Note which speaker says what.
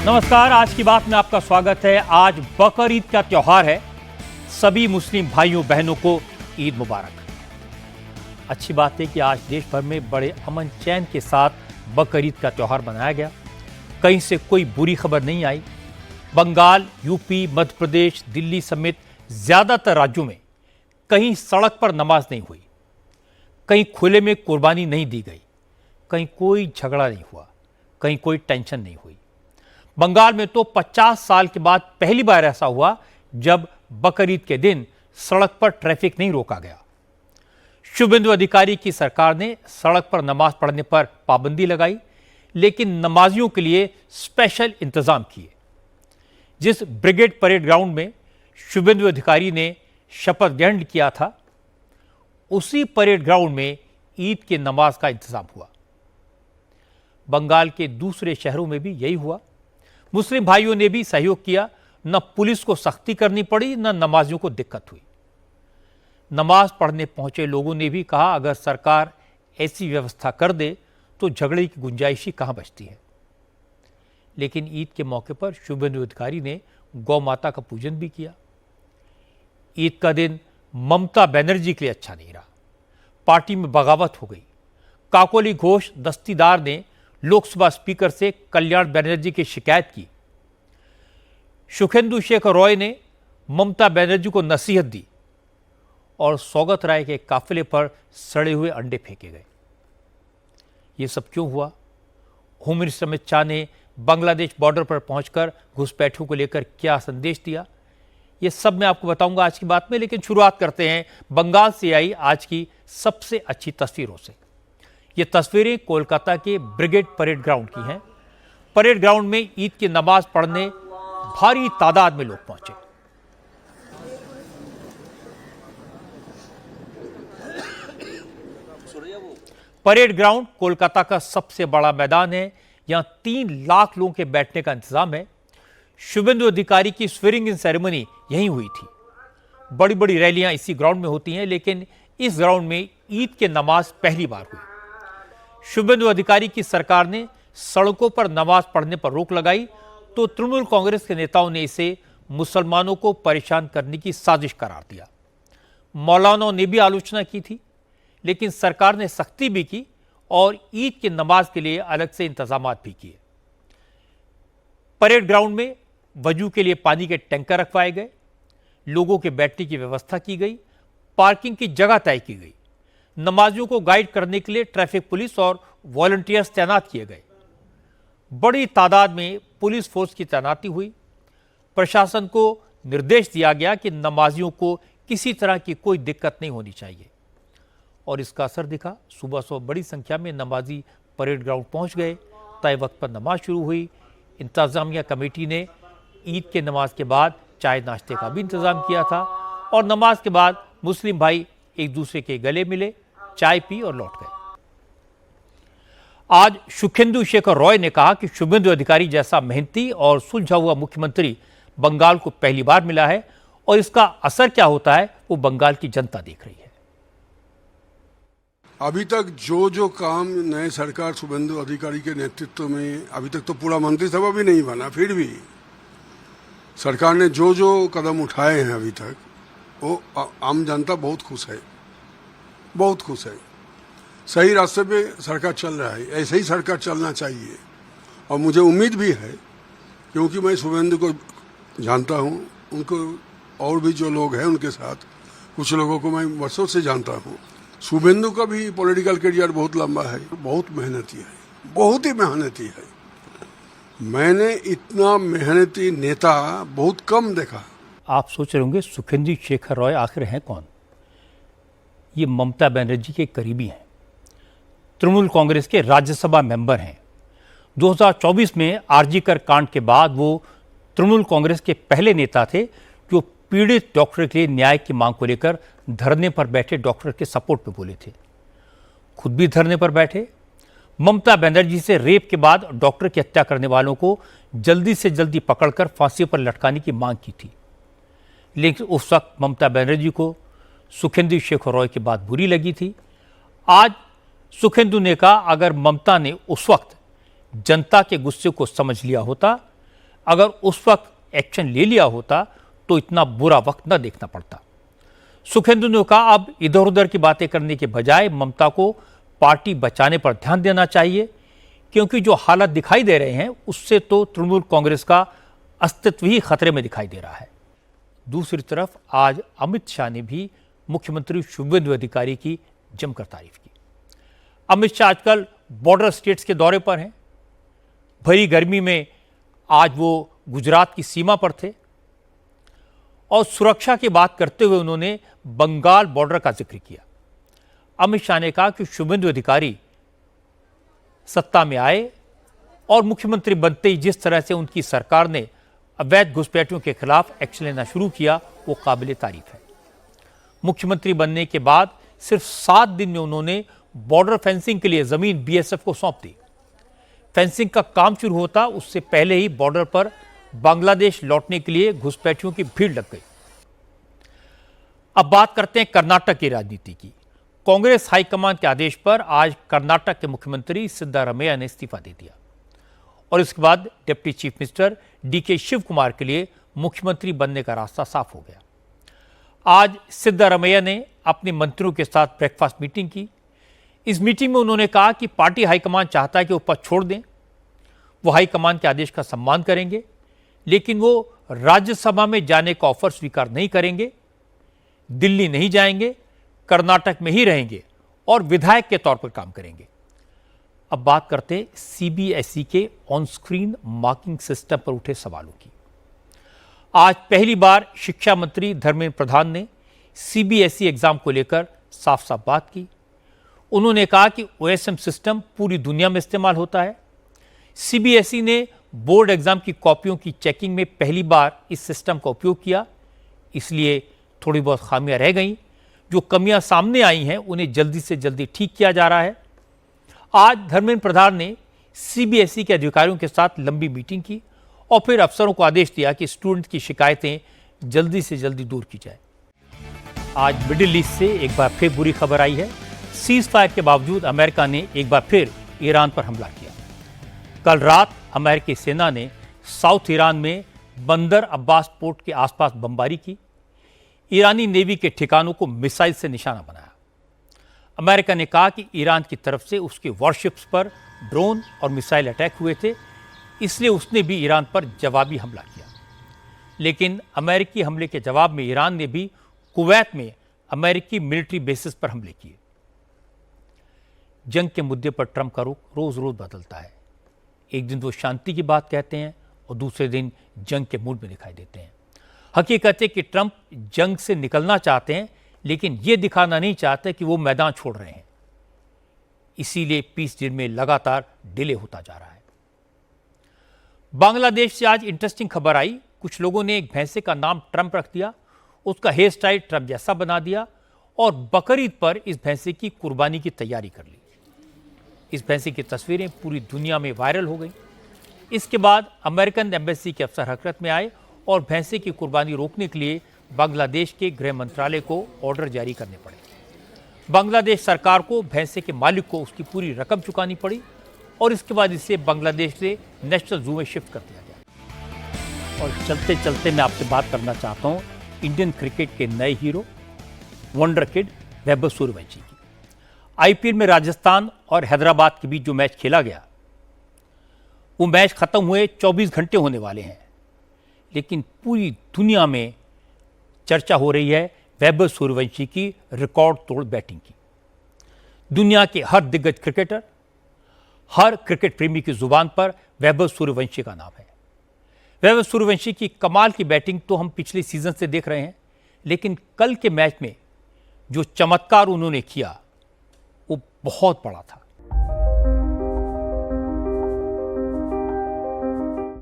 Speaker 1: नमस्कार, आज की बात में आपका स्वागत है। आज बकर ईद का त्योहार है। सभी मुस्लिम भाइयों बहनों को ईद मुबारक। अच्छी बात है कि आज देश भर में बड़े अमन चैन के साथ बकर ईद का त्योहार मनाया गया। कहीं से कोई बुरी खबर नहीं आई। बंगाल, यूपी, मध्य प्रदेश, दिल्ली समेत ज्यादातर राज्यों में कहीं सड़क पर नमाज नहीं हुई, कहीं खुले में कुर्बानी नहीं दी गई, कहीं कोई झगड़ा नहीं हुआ, कहीं कोई टेंशन नहीं हुई। बंगाल में तो 50 साल के बाद पहली बार ऐसा हुआ जब बकर ईद के दिन सड़क पर ट्रैफिक नहीं रोका गया। शुभेंदु अधिकारी की सरकार ने सड़क पर नमाज पढ़ने पर पाबंदी लगाई, लेकिन नमाजियों के लिए स्पेशल इंतजाम किए। जिस ब्रिगेड परेड ग्राउंड में शुभेंदु अधिकारी ने शपथ ग्रहण किया था, उसी परेड ग्राउंड में ईद की नमाज का इंतजाम हुआ। बंगाल के दूसरे शहरों में भी यही हुआ। मुस्लिम भाइयों ने भी सहयोग किया। न पुलिस को सख्ती करनी पड़ी, न नमाजियों को दिक्कत हुई। नमाज पढ़ने पहुंचे लोगों ने भी कहा, अगर सरकार ऐसी व्यवस्था कर दे तो झगड़े की गुंजाइश ही कहां बचती है। लेकिन ईद के मौके पर शुभेंदु अधिकारी ने गौ माता का पूजन भी किया। ईद का दिन ममता बनर्जी के लिए अच्छा नहीं रहा। पार्टी में बगावत हो गई। काकोली घोष दस्तीदार ने लोकसभा स्पीकर से कल्याण बनर्जी की शिकायत की। सुखेंदु शेखर रॉय ने ममता बनर्जी को नसीहत दी और सौगत राय के काफिले पर सड़े हुए अंडे फेंके गए। यह सब क्यों हुआ? होम मिनिस्टर अमित शाह ने बांग्लादेश बॉर्डर पर पहुंचकर घुसपैठियों को लेकर क्या संदेश दिया, यह सब मैं आपको बताऊंगा आज की बात में। लेकिन शुरुआत करते हैं बंगाल से आई आज की सबसे अच्छी तस्वीरों से। ये तस्वीरें कोलकाता के ब्रिगेड परेड ग्राउंड की हैं। परेड ग्राउंड में ईद की नमाज पढ़ने भारी तादाद में लोग पहुंचे। परेड ग्राउंड कोलकाता का सबसे बड़ा मैदान है। यहां 3 लाख लोगों के बैठने का इंतजाम है। शुभेंदु अधिकारी की स्वेरिंग इन सेरेमनी यहीं हुई थी। बड़ी बड़ी रैलियां इसी ग्राउंड में होती हैं, लेकिन इस ग्राउंड में ईद की नमाज पहली बार हुई। शुभेंदु अधिकारी की सरकार ने सड़कों पर नमाज पढ़ने पर रोक लगाई तो तृणमूल कांग्रेस के नेताओं ने इसे मुसलमानों को परेशान करने की साजिश करार दिया। मौलानाओं ने भी आलोचना की थी, लेकिन सरकार ने सख्ती भी की और ईद की नमाज के लिए अलग से इंतजाम भी किए। परेड ग्राउंड में वजू के लिए पानी के टैंकर रखवाए गए, लोगों के बैठने की व्यवस्था की गई, पार्किंग की जगह तय की गई। नमाजियों को गाइड करने के लिए ट्रैफिक पुलिस और वॉलंटियर्स तैनात किए गए। बड़ी तादाद में पुलिस फोर्स की तैनाती हुई। प्रशासन को निर्देश दिया गया कि नमाजियों को किसी तरह की कोई दिक्कत नहीं होनी चाहिए, और इसका असर दिखा। सुबह सुबह बड़ी संख्या में नमाजी परेड ग्राउंड पहुंच गए। तय वक्त पर नमाज शुरू हुई। इंतजामिया कमेटी ने ईद के नमाज के बाद चाय नाश्ते का भी इंतजाम किया था, और नमाज के बाद मुस्लिम भाई एक दूसरे के गले मिले, चाय पी और लौट गए। आज सुखेंदु शेखर रॉय ने कहा कि शुभेंदु अधिकारी जैसा मेहनती और सुलझा हुआ मुख्यमंत्री बंगाल को पहली बार मिला है, और इसका असर क्या होता है वो बंगाल की जनता देख रही है।
Speaker 2: अभी तक जो काम नए सरकार शुभेंदु अधिकारी के नेतृत्व में, अभी तक तो पूरा मंत्रिसभा भी नहीं बना, फिर भी सरकार ने जो कदम उठाए हैं अभी तक, वो आम जनता बहुत खुश है, बहुत खुश है। सही रास्ते पे सरकार चल रहा है। ऐसे ही सरकार चलना चाहिए, और मुझे उम्मीद भी है, क्योंकि मैं शुभेंदु को जानता हूँ, उनको और भी जो लोग हैं उनके साथ कुछ लोगों को मैं वर्षों से जानता हूँ। शुभेंदु का भी पॉलिटिकल करियर बहुत लंबा है, बहुत मेहनती है, बहुत ही मेहनती है। मैंने इतना मेहनती नेता बहुत कम देखा।
Speaker 1: आप सोच रहे होंगे सुखेंदु शेखर रॉय आखिर हैं कौन? ये ममता बनर्जी के करीबी हैं। तृणमूल कांग्रेस के राज्यसभा मेंबर हैं। 2024 में आरजीकर कांड के बाद वो तृणमूल कांग्रेस के पहले नेता थे जो पीड़ित डॉक्टर के लिए न्याय की मांग को लेकर धरने पर बैठे डॉक्टर के सपोर्ट में बोले थे। खुद भी धरने पर बैठे। ममता बनर्जी से रेप के बाद डॉक्टर की हत्या करने वालों को जल्दी से जल्दी पकड़कर फांसी पर लटकाने की मांग की थी। लेकिन उस वक्त ममता बनर्जी को सुखेंदु शेखर रॉय की बात बुरी लगी थी। आज सुखेंदु ने कहा, अगर ममता ने उस वक्त जनता के गुस्से को समझ लिया होता अगर उस वक्त एक्शन ले लिया होता तो इतना बुरा वक्त न देखना पड़ता। सुखेंदु ने कहा, अब इधर उधर की बातें करने के बजाय ममता को पार्टी बचाने पर ध्यान देना चाहिए, क्योंकि जो हालात दिखाई दे रहे हैं उससे तो तृणमूल कांग्रेस का अस्तित्व ही खतरे में दिखाई दे रहा है। दूसरी तरफ आज अमित शाह ने भी मुख्यमंत्री शुभेंदु अधिकारी की जमकर तारीफ की। अमित शाह आजकल बॉर्डर स्टेट्स के दौरे पर हैं। भरी गर्मी में आज वो गुजरात की सीमा पर थे और सुरक्षा की बात करते हुए उन्होंने बंगाल बॉर्डर का जिक्र किया। अमित शाह ने कहा कि शुभेंदु अधिकारी सत्ता में आए और मुख्यमंत्री बनते ही जिस तरह से उनकी सरकार ने अवैध घुसपैठियों के खिलाफ एक्शन लेना शुरू किया वो काबिले तारीफ है। मुख्यमंत्री बनने के बाद सिर्फ 7 दिन में उन्होंने बॉर्डर फेंसिंग के लिए जमीन बीएसएफ को सौंप दी। फेंसिंग का काम शुरू होता उससे पहले ही बॉर्डर पर बांग्लादेश लौटने के लिए घुसपैठियों की भीड़ लग गई। अब बात करते हैं कर्नाटक की राजनीति की। कांग्रेस हाईकमान के आदेश पर आज कर्नाटक के मुख्यमंत्री सिद्धारमैया ने इस्तीफा दे दिया और इसके बाद deputy chief minister DK Shiv Kumar के लिए मुख्यमंत्री बनने का रास्ता साफ हो गया। आज सिद्धारमैया ने अपने मंत्रियों के साथ ब्रेकफास्ट मीटिंग की। इस मीटिंग में उन्होंने कहा कि पार्टी हाईकमान चाहता है कि वो पद छोड़ दें। वो हाईकमान के आदेश का सम्मान करेंगे, लेकिन वो राज्यसभा में जाने का ऑफर स्वीकार नहीं करेंगे, दिल्ली नहीं जाएंगे, कर्नाटक में ही रहेंगे और विधायक के तौर पर काम करेंगे। अब बात करते हैं सीबीएसई के ऑन स्क्रीन मार्किंग सिस्टम पर उठे सवालों की। आज पहली बार शिक्षा मंत्री धर्मेंद्र प्रधान ने सीबीएसई एग्जाम को लेकर साफ साफ बात की। उन्होंने कहा कि ओएसएम सिस्टम पूरी दुनिया में इस्तेमाल होता है। सीबीएसई ने बोर्ड एग्जाम की कॉपियों की चेकिंग में पहली बार इस सिस्टम का उपयोग किया, इसलिए थोड़ी बहुत खामियां रह गईं। जो कमियां सामने आई हैं उन्हें जल्दी से जल्दी ठीक किया जा रहा है। आज धर्मेंद्र प्रधान ने सीबीएसई के अधिकारियों के साथ लंबी मीटिंग की और फिर अफसरों को आदेश दिया कि स्टूडेंट की शिकायतें जल्दी से जल्दी दूर की जाए। आज मिडिल ईस्ट से एक बार फिर बुरी खबर आई है। सीज फायर के बावजूद अमेरिका ने एक बार फिर ईरान पर हमला किया। कल रात अमेरिकी सेना ने साउथ ईरान में बंदर अब्बास पोर्ट के आसपास बमबारी की। ईरानी नेवी के ठिकानों को मिसाइल से निशाना बनाया। अमेरिका ने कहा कि ईरान की तरफ से उसके वॉरशिप्स पर ड्रोन और मिसाइल अटैक हुए थे, इसलिए उसने भी ईरान पर जवाबी हमला किया। लेकिन अमेरिकी हमले के जवाब में ईरान ने भी कुवैत में अमेरिकी मिलिट्री बेसिस पर हमले किए। जंग के मुद्दे पर ट्रंप का रुख रोज रोज बदलता है। एक दिन वो शांति की बात कहते हैं और दूसरे दिन जंग के मूड में दिखाई देते हैं। हकीकत है कि ट्रंप जंग से निकलना चाहते हैं, लेकिन ये दिखाना नहीं चाहते कि वो मैदान छोड़ रहे हैं। इसीलिए पीस डील में लगातार डिले होता जा रहा है। बांग्लादेश से आज इंटरेस्टिंग खबर आई। कुछ लोगों ने एक भैंसे का नाम ट्रंप रख दिया, उसका हेयर स्टाइल ट्रंप जैसा बना दिया और बकरीद पर इस भैंसे की कुर्बानी की तैयारी कर ली। इस भैंसे की तस्वीरें पूरी दुनिया में वायरल हो गई। इसके बाद अमेरिकन एम्बेसी के अफसर हरकत में आए और भैंसे की कुर्बानी रोकने के लिए बांग्लादेश के गृह मंत्रालय को ऑर्डर जारी करने पड़े। बांग्लादेश सरकार को भैंसे के मालिक को उसकी पूरी रकम चुकानी पड़ी और इसके बाद इसे बांग्लादेश से नेशनल जू में शिफ्ट कर दिया गया। और चलते चलते मैं आपसे बात करना चाहता हूँ इंडियन क्रिकेट के नए hero wonder kid Vaibhav Suryavanshi की। आईपीएल में राजस्थान और हैदराबाद के बीच जो मैच खेला गया वो मैच खत्म हुए 24 घंटे होने वाले हैं, लेकिन पूरी दुनिया में चर्चा हो रही है वैभव सूर्यवंशी की रिकॉर्ड तोड़ बैटिंग की। दुनिया के हर दिग्गज क्रिकेटर, हर क्रिकेट प्रेमी की जुबान पर वैभव सूर्यवंशी का नाम है। वैभव सूर्यवंशी की कमाल की बैटिंग तो हम पिछले सीजन से देख रहे हैं, लेकिन कल के मैच में जो चमत्कार उन्होंने किया वो बहुत बड़ा था।